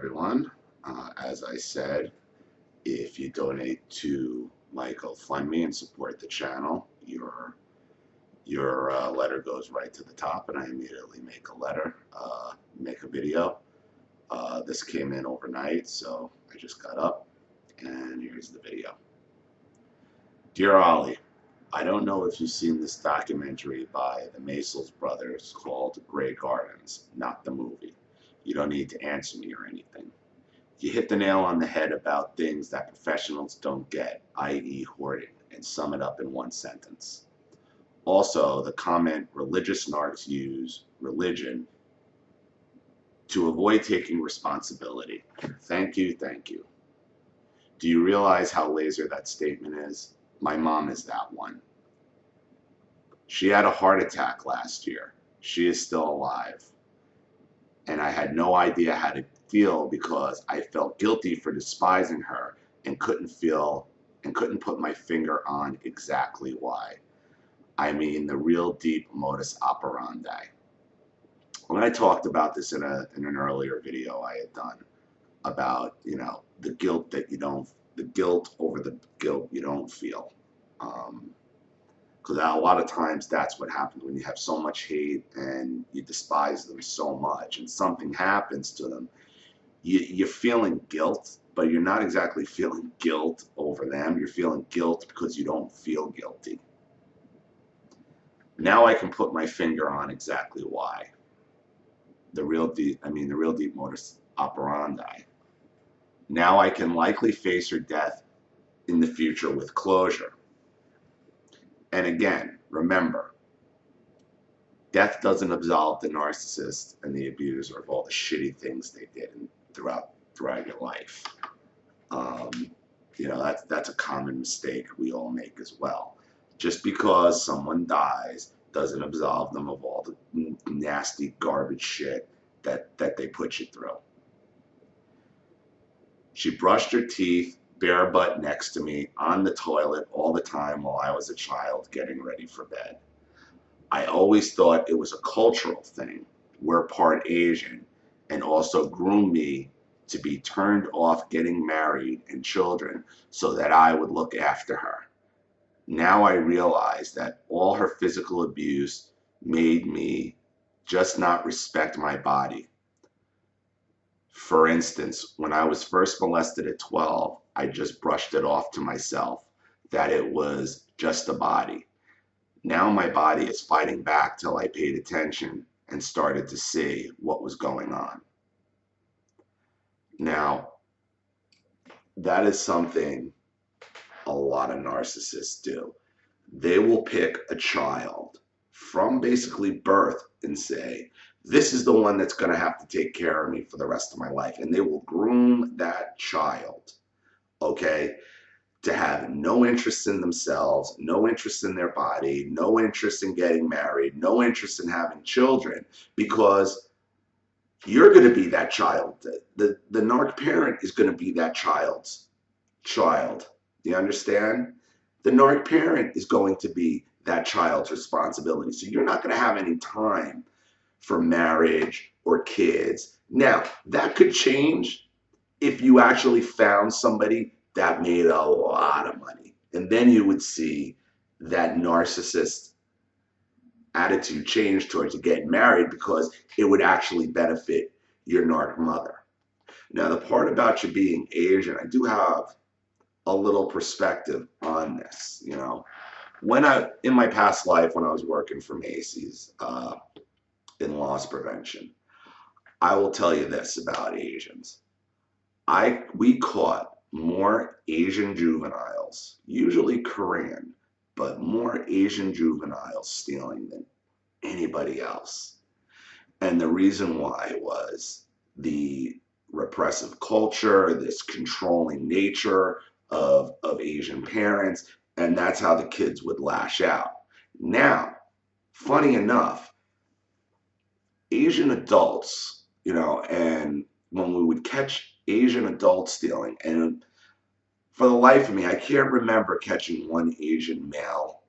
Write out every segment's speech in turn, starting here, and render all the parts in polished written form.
everyone. As I said, if you donate to my GoFundMe and support the channel, your letter goes right to the top, and I immediately make a video. This came in overnight, so I just got up, and here's the video. Dear Ollie, I don't know if you've seen this documentary by the Maysles brothers called Grey Gardens, not the movie. You don't need to answer me or anything. You hit the nail on the head about things that professionals don't get, i.e. hoarding, and sum it up in one sentence. Also, the comment religious narcs use religion to avoid taking responsibility. Thank you, thank you. Do you realize how laser that statement is? My mom is that one. She had a heart attack last year. She is still alive. And I had no idea how to feel because I felt guilty for despising her and couldn't put my finger on exactly why. I mean, the real deep modus operandi. When I talked about this in an earlier video I had done about, the guilt over the guilt you don't feel. Because a lot of times that's what happens when you have so much hate and you despise them so much and something happens to them. You're feeling guilt, but you're not exactly feeling guilt over them. You're feeling guilt because you don't feel guilty. Now I can put my finger on exactly why. The real deep modus operandi. Now I can likely face her death in the future with closure. And again, remember, death doesn't absolve the narcissist and the abuser of all the shitty things they did throughout your life. That's a common mistake we all make as well. Just because someone dies doesn't absolve them of all the nasty garbage shit that they put you through. She brushed her teeth bare butt next to me on the toilet all the time while I was a child getting ready for bed. I always thought it was a cultural thing. We're part Asian, and also groomed me to be turned off getting married and children so that I would look after her. Now I realize that all her physical abuse made me just not respect my body. For instance, when I was first molested at 12, I just brushed it off to myself that it was just a body. Now my body is fighting back till I paid attention and started to see what was going on. Now, that is something a lot of narcissists do. They will pick a child from basically birth and say, this is the one that's going to have to take care of me for the rest of my life. And they will groom that child, okay, to have no interest in themselves, no interest in their body, no interest in getting married, no interest in having children, because you're going to be that child. The narc parent is going to be that child's child. Do you understand? The narc parent is going to be that child's responsibility. So you're not going to have any time for marriage or kids. Now, that could change if you actually found somebody that made a lot of money. And then you would see that narcissist attitude change towards getting married because it would actually benefit your narc mother. Now, the part about you being Asian, I do have a little perspective on this. In my past life, when I was working for Macy's in loss prevention, I will tell you this about Asians. We caught more Asian juveniles, usually Korean, but more Asian juveniles stealing than anybody else. And the reason why was the repressive culture, this controlling nature of Asian parents, and that's how the kids would lash out. Now, funny enough, Asian adults, and when we would catch Asian adults stealing, and for the life of me, I can't remember catching one Asian male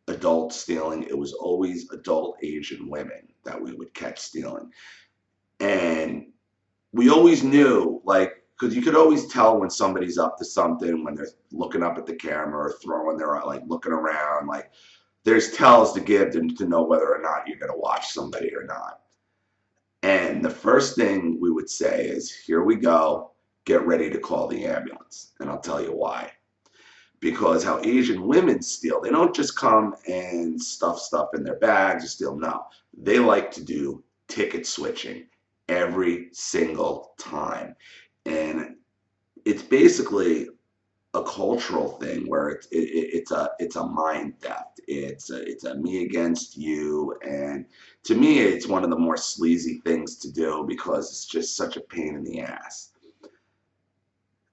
adult stealing. It was always adult Asian women that we would catch stealing. And we always knew, like, because you could always tell when somebody's up to something when they're looking up at the camera or throwing their, like, looking around. Like, there's tells to give to know whether or not you're going to watch somebody or not. And the first thing we would say is, here we go, get ready to call the ambulance. And I'll tell you why. Because how Asian women steal, they don't just come and stuff stuff in their bags or steal. No, they like to do ticket switching every single time. And it's basically a cultural thing where it's a mind theft. It's a me against you, and to me, it's one of the more sleazy things to do because it's just such a pain in the ass.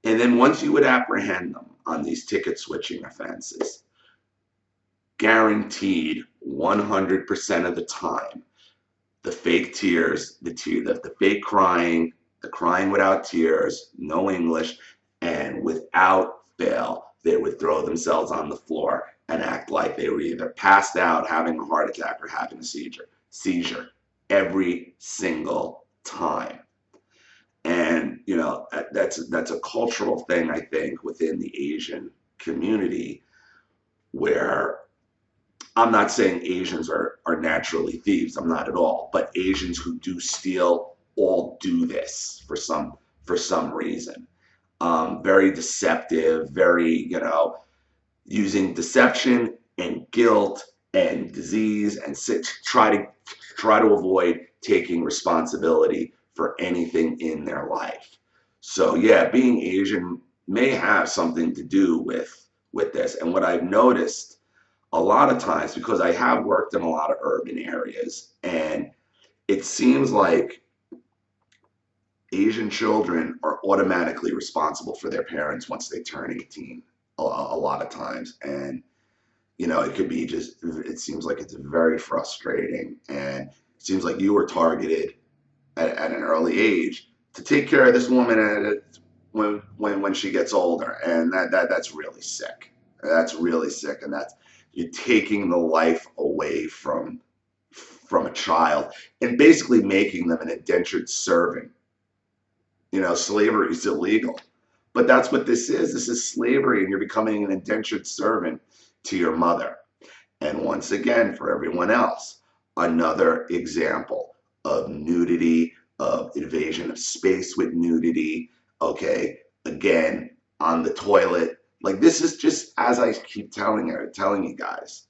And then once you would apprehend them on these ticket switching offenses, guaranteed 100% of the time, the fake tears, the fake crying, the crying without tears, no English, and without fail, they would throw themselves on the floor and act like they were either passed out, having a heart attack, or having a seizure every single time. And that's a cultural thing, I think, within the Asian community, where I'm not saying Asians are naturally thieves. I'm not at all. But Asians who do steal all do this for some reason. Very deceptive, very, using deception and guilt and disease and try to avoid taking responsibility for anything in their life. So yeah, being Asian may have something to do with this. And what I've noticed a lot of times, because I have worked in a lot of urban areas, and it seems like Asian children are automatically responsible for their parents once they turn 18 a lot of times. And, it could be it seems like it's very frustrating. And it seems like you were targeted at an early age to take care of this woman when she gets older. And that's really sick. That's really sick. And you're taking the life away from a child and basically making them an indentured servant. Slavery is illegal, but that's what this is. This is slavery, and you're becoming an indentured servant to your mother. And once again, for everyone else, another example of nudity, of invasion of space with nudity. Okay, again, on the toilet. Like, this is just, as I keep telling you guys,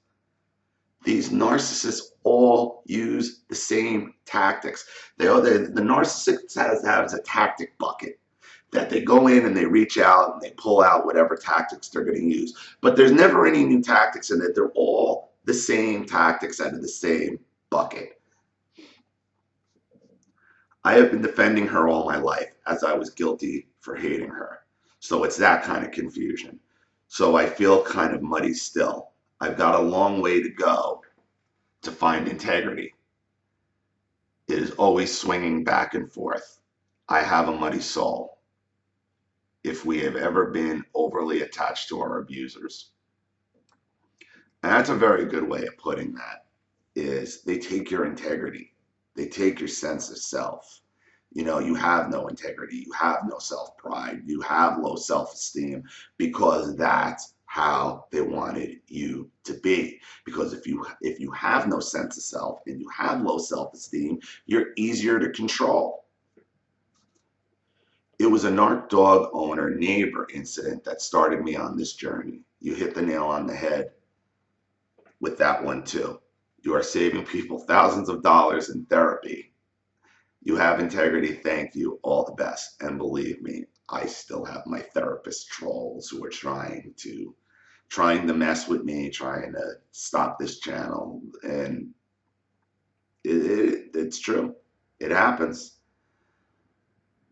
these narcissists all use the same tactics. The narcissist has a tactic bucket that they go in and they reach out and they pull out whatever tactics they're going to use. But there's never any new tactics in it. They're all the same tactics out of the same bucket. I have been defending her all my life, as I was guilty for hating her. So it's that kind of confusion. So I feel kind of muddy still. I've got a long way to go to find integrity. It is always swinging back and forth. I have a muddy soul. If we have ever been overly attached to our abusers. And that's a very good way of putting that, is they take your integrity. They take your sense of self. You have no integrity. You have no self-pride. You have low self-esteem, because that's how they wanted you to be. Because if you have no sense of self and you have low self-esteem, you're easier to control. It was a narc dog owner neighbor incident that started me on this journey. You hit the nail on the head with that one too. You are saving people thousands of dollars in therapy. You have integrity. Thank you. All the best. And believe me, I still have my therapist trolls who are trying to mess with me, trying to stop this channel. And it's true. It happens.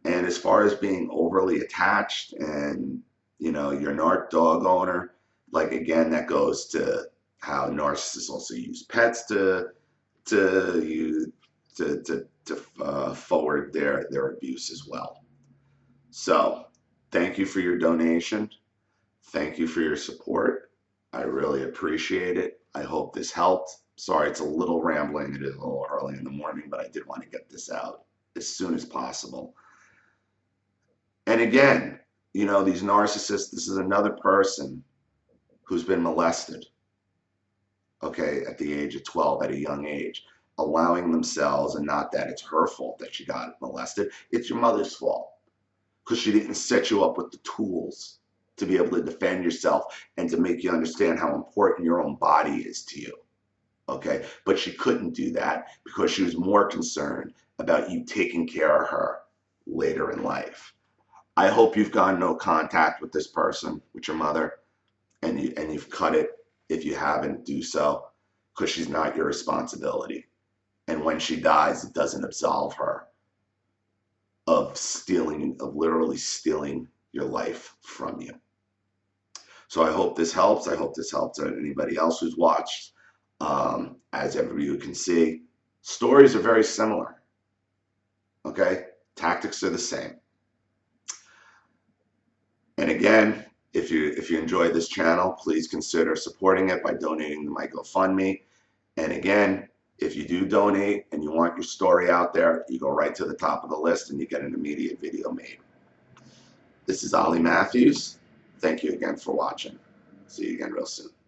And as far as being overly attached and, your narc dog owner, like, again, that goes to how narcissists also use pets to forward their abuse as well. So thank you for your donation. Thank you for your support. I really appreciate it. I hope this helped. Sorry, it's a little rambling. It is a little early in the morning, but I did want to get this out as soon as possible. And again, you know, these narcissists, this is another person who's been molested, okay, at the age of 12, at a young age, allowing themselves, and not that it's her fault that she got molested, it's your mother's fault because she didn't set you up with the tools to be able to defend yourself and to make you understand how important your own body is to you. Okay, but she couldn't do that because she was more concerned about you taking care of her later in life. I hope you've gone no contact with this person, with your mother, and you've cut it. If you haven't, do so, because she's not your responsibility. And when she dies, it doesn't absolve her of stealing, of literally stealing your life from you. So I hope this helps. I hope this helps anybody else who's watched. As every you can see, stories are very similar. Okay, tactics are the same. And again, if you enjoy this channel, please consider supporting it by donating to my GoFundMe. And again, if you do donate and you want your story out there, you go right to the top of the list and you get an immediate video made. This is Ollie Matthews. Thank you again for watching. See you again real soon.